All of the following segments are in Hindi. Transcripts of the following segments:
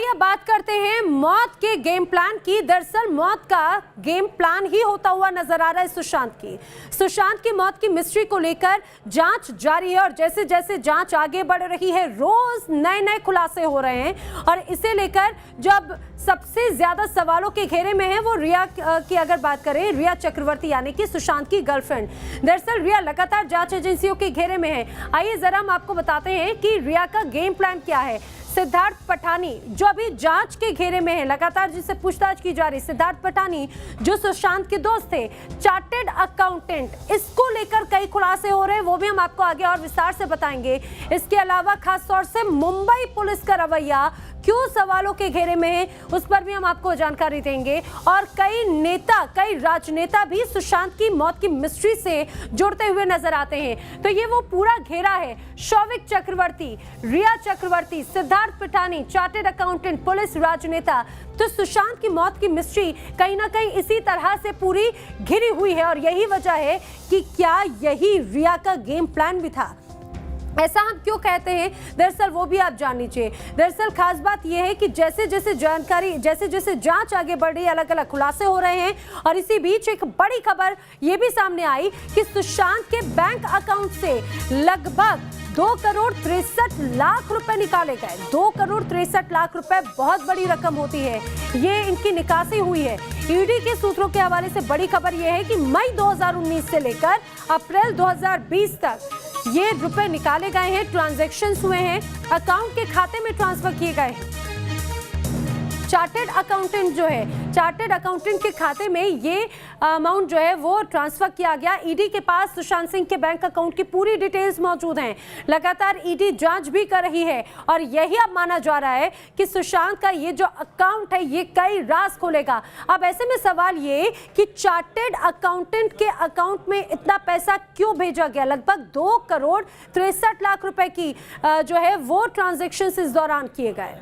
आइए बात करते हैं मौत के गेम प्लान की। दरअसल मौत का गेम प्लान ही होता हुआ नजर आ रहा है सुशांत की मौत की मिस्ट्री को लेकर जांच जारी है और जैसे जैसे जांच आगे बढ़ रही है रोज नए नए खुलासे हो रहे हैं और इसे लेकर जब सबसे ज्यादा सवालों के घेरे में है वो रिया की अगर बात करें, रिया चक्रवर्ती यानी कि सुशांत की गर्लफ्रेंड। दरअसल रिया लगातार जांच एजेंसियों के घेरे में है। आइए जरा हम आपको बताते हैं कि रिया का गेम प्लान क्या है। सिद्धार्थ पठानी जो अभी जांच के घेरे में है, लगातार जिससे पूछताछ की जा रही, सिद्धार्थ पठानी जो सुशांत के दोस्त थे, चार्टेड अकाउंटेंट, इसको लेकर कई खुलासे हो रहे हैं, वो भी हम आपको आगे और विस्तार से बताएंगे। इसके अलावा खास तौर से मुंबई पुलिस का रवैया क्यों सवालों के घेरे में है, उस पर भी हम आपको जानकारी देंगे। और कई राजनेता भी सुशांत की मौत की मिस्ट्री से जुड़ते हुए नजर आते हैं। तो ये वो पूरा घेरा है, Showik Chakraborty, Rhea Chakraborty, Siddharth Pithani, chartered accountant, police, राजनेता। तो सुशांत की मौत की मिस्ट्री कहीं ना कहीं इसी तरह से पूरी घिरी हुई है और यही वजह है कि क्या यही रिया का गेम प्लान भी था। ऐसा हम क्यों कहते हैं, दरअसल वो भी आप जान लीजिए। दरअसल खास बात यह है कि जैसे जैसे जांच आगे बढ़ रही है, अलग अलग खुलासे हो रहे हैं और इसी बीच एक बड़ी खबर ये भी सामने आई कि सुशांत के बैंक अकाउंट से लगभग 2 करोड़ 63 लाख रुपए निकाले गए। 2 करोड़ 63 लाख रुपए बहुत बड़ी रकम होती है, ये इनकी निकासी हुई है। ईडी के सूत्रों के हवाले से बड़ी खबर यह है कि मई 2019 से लेकर अप्रैल 2020 तक ये रुपए निकाले गए हैं, ट्रांजैक्शंस हुए हैं, अकाउंट के खाते में ट्रांसफर किए गए हैं। चार्टेड अकाउंटेंट के खाते में ये अमाउंट जो है वो ट्रांसफर किया गया। ईडी के पास सुशांत सिंह के बैंक अकाउंट की पूरी डिटेल्स मौजूद हैं। लगातार ईडी जांच भी कर रही है और यही अब माना जा रहा है कि सुशांत का ये जो अकाउंट है ये कई राज खोलेगा। अब ऐसे में सवाल ये कि चार्टेड अकाउंटेंट के अकाउंट में इतना पैसा क्यों भेजा गया। लगभग 2 करोड़ 63 लाख रुपए की जो है वो ट्रांजेक्शन इस दौरान किए गए।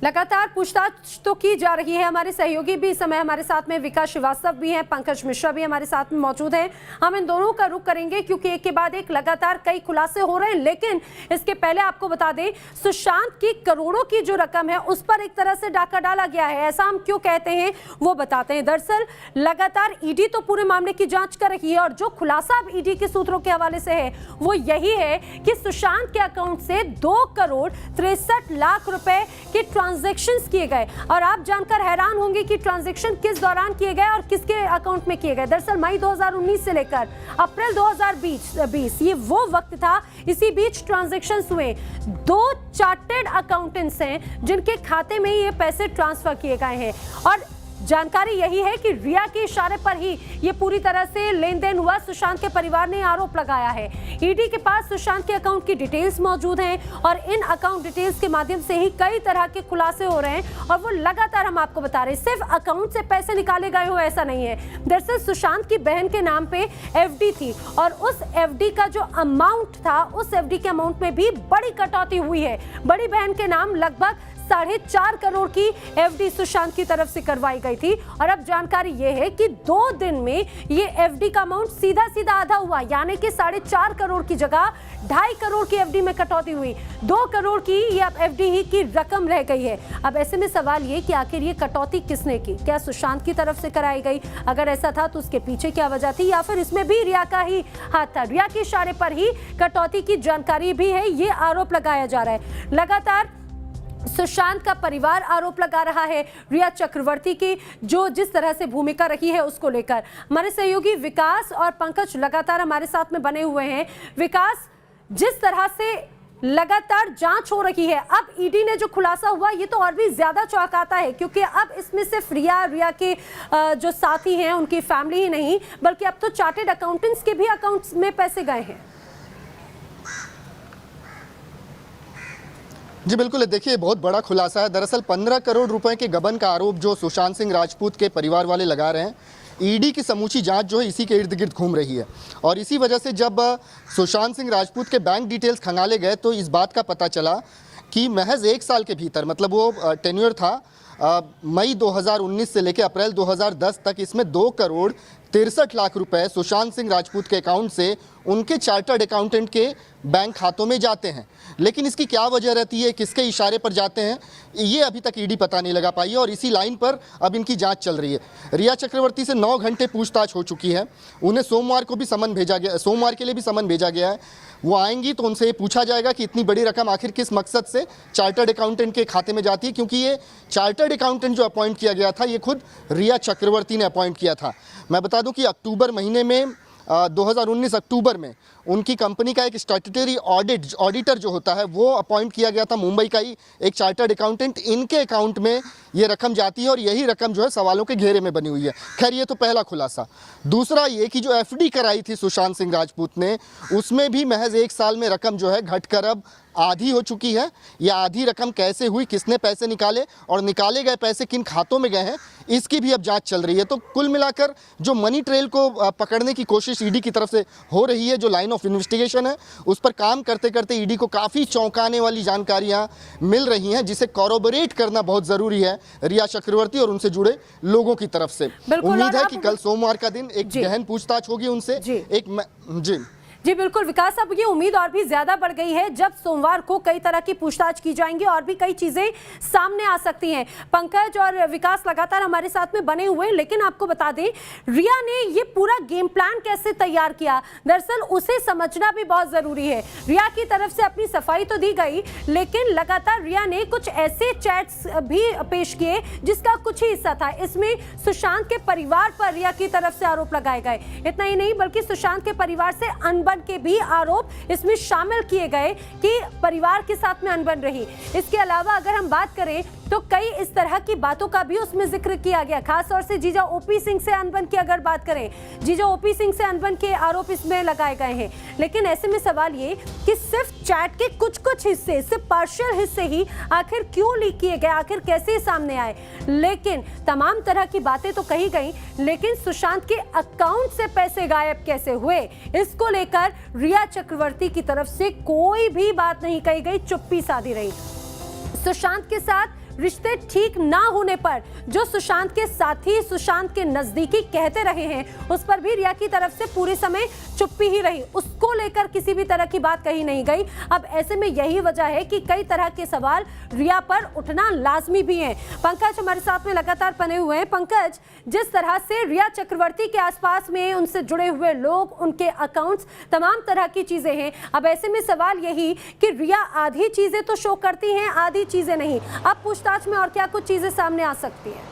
लगातार पूछताछ तो की जा रही है। हमारे सहयोगी भी इस समय हमारे साथ में, विकास श्रीवास्तव भी हैं, पंकज मिश्रा भी हमारे साथ में मौजूद हैं। हम इन दोनों का रुख करेंगे क्योंकि एक के बाद एक लगातार कई खुलासे हो रहे हैं। लेकिन इसके पहले आपको बता दें, सुशांत की करोड़ों की जो रकम है उस पर एक तरह से डाका डाला गया है। ऐसा हम क्यों कहते हैं वो बताते हैं। दरअसल लगातार ईडी तो पूरे मामले की जांच कर रही है और जो खुलासा अब ईडी के सूत्रों के हवाले से है वो यही है कि सुशांत के अकाउंट से 2 करोड़ 63 लाख रुपए के ट्रांजैक्शंस किए गए। और आप जानकर हैरान होंगे कि ट्रांजैक्शन किस दौरान किए गए और किसके अकाउंट में किए गए। दरअसल मई 2019 से लेकर अप्रैल 2020 ये वो वक्त था। इसी बीच ट्रांजैक्शंस हुए। 2 चार्टेड अकाउंटेंट्स हैं जिनके खाते में ये पैसे ट्रांसफर किए गए हैं और जानकारी यही है कि रिया के इशारे पर ही ये पूरी तरह से लेन देन हुआ। सुशांत के परिवार ने आरोप लगाया है। ईडी के पास सुशांत के अकाउंट की डिटेल्स मौजूद हैं और इन अकाउंट डिटेल्स के माध्यम से ही कई तरह के खुलासे हो रहे हैं और वो लगातार हम आपको बता रहे हैं। सिर्फ अकाउंट से पैसे निकाले गए हो ऐसा नहीं है। दरअसल सुशांत की बहन के नाम पे एफडी थी और उस एफडी का जो अमाउंट था, उस एफडी के अमाउंट में भी बड़ी कटौती हुई है। बड़ी बहन के नाम लगभग 4.5 करोड़ की एफडी सुशांत की तरफ से करवाई गई थी और अब जानकारी यह है कि 2 दिन में ये एफडी का अमाउंट सीधा आधा हुआ, यानी कि 4.5 करोड़ की जगह 2.5 करोड़ की एफडी में कटौती हुई। 2 करोड़ की ये अब एफडी ही की रकम रह गई है। अब ऐसे में सवाल ये कि आखिर ये कटौती किसने की, क्या सुशांत की तरफ से कराई गई? अगर ऐसा था तो उसके पीछे क्या वजह थी या फिर इसमें भी रिया का ही हाथ था? रिया के इशारे पर ही कटौती की जानकारी भी है, ये आरोप लगाया जा रहा है। लगातार सुशांत का परिवार आरोप लगा रहा है रिया चक्रवर्ती की जो जिस तरह से भूमिका रही है उसको लेकर। हमारे सहयोगी विकास और पंकज लगातार हमारे साथ में बने हुए हैं। विकास, जिस तरह से लगातार जांच हो रही है, अब ईडी ने जो खुलासा हुआ ये तो और भी ज्यादा चौंकाता है क्योंकि अब इसमें सिर्फ रिया के जो साथी हैं उनकी फैमिली ही नहीं बल्कि अब तो चार्टेड अकाउंटेंट्स के भी अकाउंट्स में पैसे गए हैं। जी बिल्कुल, देखिए बहुत बड़ा खुलासा है। दरअसल 15 करोड़ रुपए के गबन का आरोप जो सुशांत सिंह राजपूत के परिवार वाले लगा रहे हैं, ईडी की समूची जांच जो है इसी के इर्द गिर्द घूम रही है और इसी वजह से जब सुशांत सिंह राजपूत के बैंक डिटेल्स खंगाले गए तो इस बात का पता चला कि महज 1 साल के भीतर, मतलब वो टेन्योर था मई 2019 से लेकर अप्रैल 2010 तक, इसमें 2 करोड़ 63 लाख रुपए सुशांत सिंह राजपूत के अकाउंट से उनके चार्टर्ड अकाउंटेंट के बैंक खातों में जाते हैं। लेकिन इसकी क्या वजह रहती है, किसके इशारे पर जाते हैं, ये अभी तक ईडी पता नहीं लगा पाई है और इसी लाइन पर अब इनकी जांच चल रही है। रिया चक्रवर्ती से 9 घंटे पूछताछ हो चुकी है। उन्हें सोमवार को भी समन भेजा गया, सोमवार के लिए भी समन भेजा गया है। वो आएंगी तो उनसे ये पूछा जाएगा कि इतनी बड़ी रकम आखिर किस मकसद से चार्टर्ड अकाउंटेंट के खाते में जाती है, क्योंकि ये चार्टर्ड अकाउंटेंट जो अपॉइंट किया गया था ये खुद रिया चक्रवर्ती ने अपॉइंट किया था। मैं बता दूं कि अक्टूबर महीने में 2019 अक्टूबर में उनकी कंपनी का एक स्टैट्यूटरी ऑडिटर जो होता है वो अपॉइंट किया गया था, मुंबई का ही एक चार्टर्ड अकाउंटेंट। इनके अकाउंट में ये रकम जाती है और यही रकम जो है सवालों के घेरे में बनी हुई है। खैर, ये तो पहला खुलासा। दूसरा ये कि जो एफडी कराई थी सुशांत सिंह राजपूत ने, उसमें भी महज 1 साल में रकम जो है घटकर अब आधी हो चुकी है। यह आधी रकम कैसे हुई, किसने पैसे निकाले और निकाले गए पैसे किन खातों में गए हैं, इसकी भी अब जांच चल रही है। तो कुल मिलाकर जो मनी ट्रेल को पकड़ने की कोशिश ईडी की तरफ से हो रही है, जो लाइन ऑफ इन्वेस्टिगेशन है, उस पर काम करते करते ईडी को काफ़ी चौंकाने वाली जानकारियां मिल रही हैं, जिसे कॉरोबोरेट करना बहुत ज़रूरी है रिया चक्रवर्ती और उनसे जुड़े लोगों की तरफ से। उम्मीद है कि कल सोमवार का दिन एक गहन पूछताछ होगी उनसे। जी बिल्कुल विकास, अब ये उम्मीद और भी ज्यादा बढ़ गई है जब सोमवार को कई तरह की पूछताछ की जाएंगी और भी कई चीजें सामने आ सकती हैं। पंकज और विकास लगातार हमारे साथ में बने हुए हैं, लेकिन आपको बता दें रिया ने ये पूरा गेम प्लान कैसे तैयार किया, दरअसल उसे समझना भी बहुत जरूरी है। रिया की तरफ से अपनी सफाई तो दी गई, लेकिन लगातार रिया ने कुछ ऐसे चैट्स भी पेश किए जिसका कुछ ही हिस्सा था। इसमें सुशांत के परिवार पर रिया की तरफ से आरोप लगाए गए। इतना ही नहीं बल्कि सुशांत के परिवार से अनबन के भी आरोप इसमें शामिल किए गए कि परिवार के साथ में अनबन रही। इसके अलावा अगर हम बात करें तो कई इस तरह की बातों का भी उसमें जिक्र किया गया, खास तौर से जीजा ओपी सिंह से अनबन की अगर बात करें, जीजा ओपी सिंह से अनबन के आरोप इसमें लगाए गए हैं। लेकिन ऐसे में सवाल ये कि सिर्फ चैट के कुछ हिस्से, सिर्फ पार्शियल हिस्से ही आखिर क्यों लीक किए गए, आखिर कैसे सामने आए। लेकिन तमाम तरह की बातें तो कही गई, लेकिन सुशांत के अकाउंट से पैसे गायब कैसे हुए, इसको लेकर रिया चक्रवर्ती की तरफ से कोई भी बात नहीं कही गई, चुप्पी साधी रही। सुशांत के साथ रिश्ते ठीक ना होने पर जो सुशांत के साथी, सुशांत के नजदीकी कहते रहे हैं, उस पर भी रिया की तरफ से पूरे समय चुप्पी ही रही, उसको लेकर किसी भी तरह की बात कही नहीं गई। अब ऐसे में यही वजह है कि कई तरह के सवाल रिया पर उठना लाजमी भी है। पंकज हमारे साथ में लगातार बने हुए हैं। पंकज, जिस तरह से रिया चक्रवर्ती के आसपास में उनसे जुड़े हुए लोग, उनके अकाउंट्स, तमाम तरह की चीजें हैं, अब ऐसे में सवाल यही कि रिया आधी चीजें तो शो करती हैं, आधी चीजें नहीं। अब पूछताछ में और क्या कुछ चीजें सामने आ सकती हैं?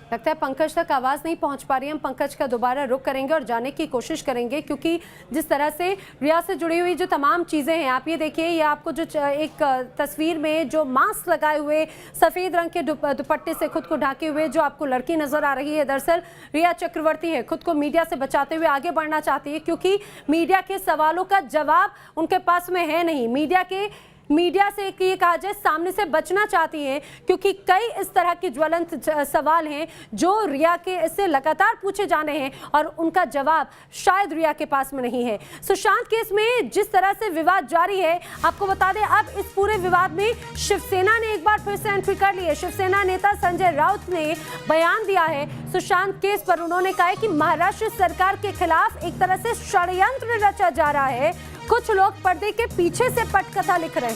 लगता है पंकज तक आवाज़ नहीं पहुंच पा रही है। हम पंकज का दोबारा रुख करेंगे और जाने की कोशिश करेंगे, क्योंकि जिस तरह से रिया से जुड़ी हुई जो तमाम चीज़ें हैं, आप ये देखिए, ये आपको जो एक तस्वीर में जो मास्क लगाए हुए, सफ़ेद रंग के दुपट्टे से खुद को ढाके हुए जो आपको लड़की नज़र आ रही है, दरअसल रिया चक्रवर्ती है। खुद को मीडिया से बचाते हुए आगे बढ़ना चाहती है, क्योंकि मीडिया के सवालों का जवाब उनके पास में है नहीं। मीडिया से ये कहा जाए सामने से बचना चाहती हैं, क्योंकि कई इस तरह के ज्वलंत सवाल हैं जो रिया के इससे लगातार पूछे जाने हैं और उनका जवाब शायद रिया के पास में नहीं है। सुशांत केस में जिस तरह से विवाद जारी है, आपको बता दें अब इस पूरे विवाद में शिवसेना ने एक बार फिर से एंट्री कर ली है। शिवसेना नेता संजय राउत ने बयान दिया है सुशांत केस पर। उन्होंने कहा है कि महाराष्ट्र सरकार के खिलाफ एक तरह से षड्यंत्र रचा जा रहा है, कुछ लोग पर्दे के पीछे से पटकथा लिख रहे हैं।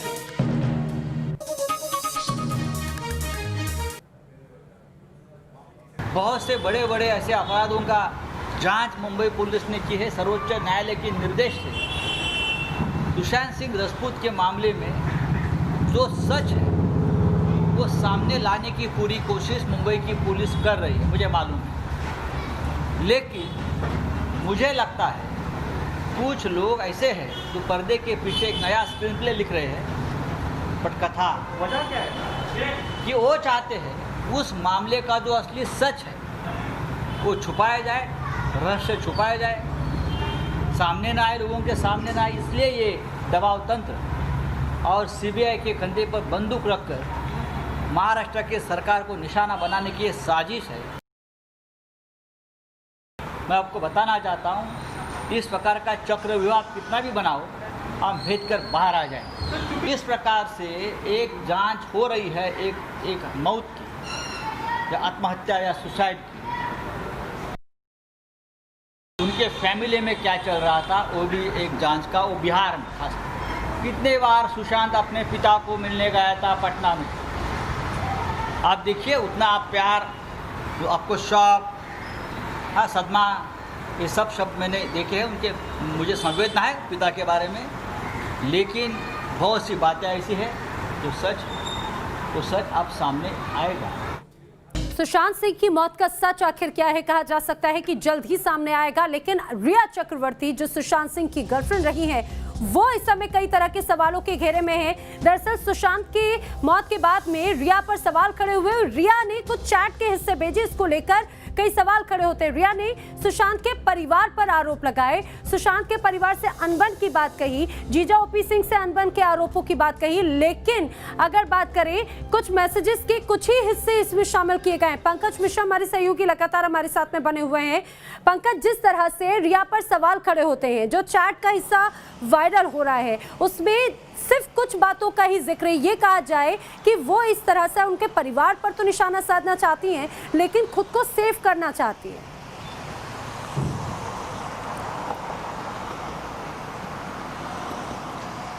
बहुत से बड़े बड़े ऐसे अपराधों का जांच मुंबई पुलिस ने की है। सर्वोच्च न्यायालय के निर्देश से सुशांत सिंह राजपूत के मामले में जो सच है वो सामने लाने की पूरी कोशिश मुंबई की पुलिस कर रही है, मुझे मालूम है। लेकिन मुझे लगता है कुछ लोग ऐसे हैं जो पर्दे के पीछे एक नया स्क्रीन प्ले लिख रहे हैं, पटकथा। वजह क्या है कि वो चाहते हैं उस मामले का जो असली सच है वो छुपाया जाए, रहस्य छुपाया जाए, सामने ना आए, लोगों के सामने ना आए। इसलिए ये दबाव तंत्र और सीबीआई के कंधे पर बंदूक रखकर महाराष्ट्र के सरकार को निशाना बनाने की ये साजिश है। मैं आपको बताना चाहता हूँ, इस प्रकार का चक्रव्यूह कितना भी बनाओ, हम भेज कर बाहर आ जाए। इस प्रकार से एक जांच हो रही है एक मौत की या आत्महत्या या सुसाइड की। उनके फैमिली में क्या चल रहा था वो भी एक जांच का, वो बिहार में खास। कितने बार सुशांत अपने पिता को मिलने गया था पटना में। आप देखिए उतना आप प्यार, जो आपको शौक, हाँ सदमा, ये सब शब्द मैंने देखे हैं उनके। मुझे संवेदना है पिता के बारे में, लेकिन बहुत सी बातें ऐसी है जो सच अब सामने आएगा। सुशांत सिंह की मौत का सच आखिर क्या है, कहा जा सकता है कि जल्द ही सामने आएगा। लेकिन रिया चक्रवर्ती जो सुशांत सिंह की गर्लफ्रेंड रही है, वो इस समय कई तरह के सवालों के घेरे में है। दरअसल सुशांत की मौत के बाद में रिया पर सवाल खड़े हुए। रिया ने कुछ चैट के हिस्से भेजे, इसको लेकर कई सवाल खड़े होते हैं। रिया ने सुशांत के परिवार पर आरोप लगाए, सुशांत के परिवार से अनबन की बात कही, जीजा ओपी सिंह से अनबन के आरोपों की बात कही। लेकिन अगर बात करें, कुछ मैसेजेस के कुछ ही हिस्से इसमें शामिल किए गए हैं। पंकज मिश्रा हमारे सहयोगी लगातार हमारे साथ में बने हुए हैं। पंकज, जिस तरह से रिया पर सवाल खड़े होते हैं, जो चैट का हिस्सा वायरल हो रहा है, उसमें सिर्फ कुछ बातों का ही जिक्र है। ये कहा जाए कि वो इस तरह से उनके परिवार पर तो निशाना साधना चाहती हैं, लेकिन खुद को सेव करना चाहती हैं।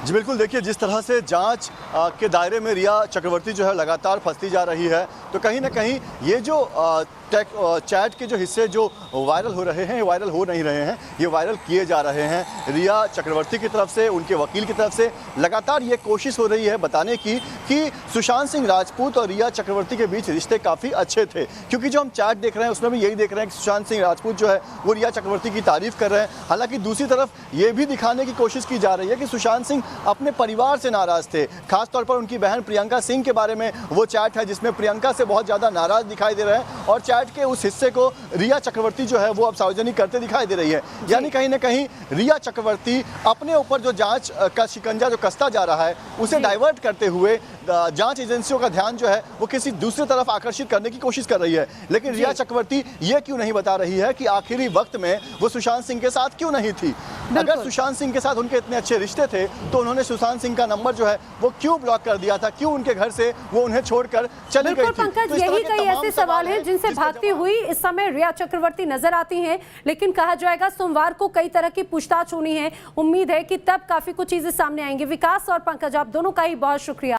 जी बिल्कुल, देखिए जिस तरह से जांच के दायरे में रिया चक्रवर्ती जो है लगातार फंसती जा रही है, तो कहीं ना कहीं ये जो चैट के जो हिस्से जो वायरल हो रहे हैं, वायरल हो नहीं रहे हैं, ये वायरल किए जा रहे हैं। रिया चक्रवर्ती की तरफ से, उनके वकील की तरफ से लगातार ये कोशिश हो रही है बताने की कि सुशांत सिंह राजपूत और रिया चक्रवर्ती के बीच रिश्ते काफ़ी अच्छे थे। क्योंकि जो हम चैट देख रहे हैं उसमें भी यही देख रहे हैं कि सुशांत सिंह राजपूत जो है वो रिया चक्रवर्ती की तारीफ कर रहे हैं। हालांकि दूसरी तरफ ये भी दिखाने की कोशिश की जा रही है कि सुशांत सिंह अपने परिवार से नाराज़ थे। खासतौर पर उनकी बहन प्रियंका सिंह के बारे में वो चैट है जिसमें प्रियंका से बहुत ज़्यादा नाराज़ दिखाई दे रहे हैं, और चैट के उस हिस्से को रिया चक्रवर्ती जो है वो अब सार्वजनिक करते दिखाई दे रही है। यानी कहीं ना कहीं रिया चक्रवर्ती अपने ऊपर जो जांच का शिकंजा जो कसता जा रहा है उसे डाइवर्ट करते हुए जांच एजेंसियों का ध्यान जो है वो किसी दूसरी तरफ आकर्षित करने की कोशिश कर रही है। लेकिन रिया चक्रवर्ती ये क्यों नहीं बता रही है कि आखिरी वक्त में वो सुशांत सिंह के साथ क्यों नहीं थी। अगर सुशांत सिंह के साथ उनके इतने अच्छे रिश्ते थे तो उन्होंने सुशांत सिंह का नंबर जो है वो क्यों ब्लॉक कर दिया था, क्यों उनके घर से वो उन्हें छोड़कर चली गई थी। पंकज, तो यही कई ऐसे सवाल हैं जिनसे भागती हुई इस समय रिया चक्रवर्ती नजर आती हैं। लेकिन कहा जाएगा सोमवार को कई तरह की पूछताछ होनी है। उम्मीद है कि तब काफी कुछ चीजें सामने आएंगी। विकास और पंकज, आप दोनों का ही बहुत शुक्रिया।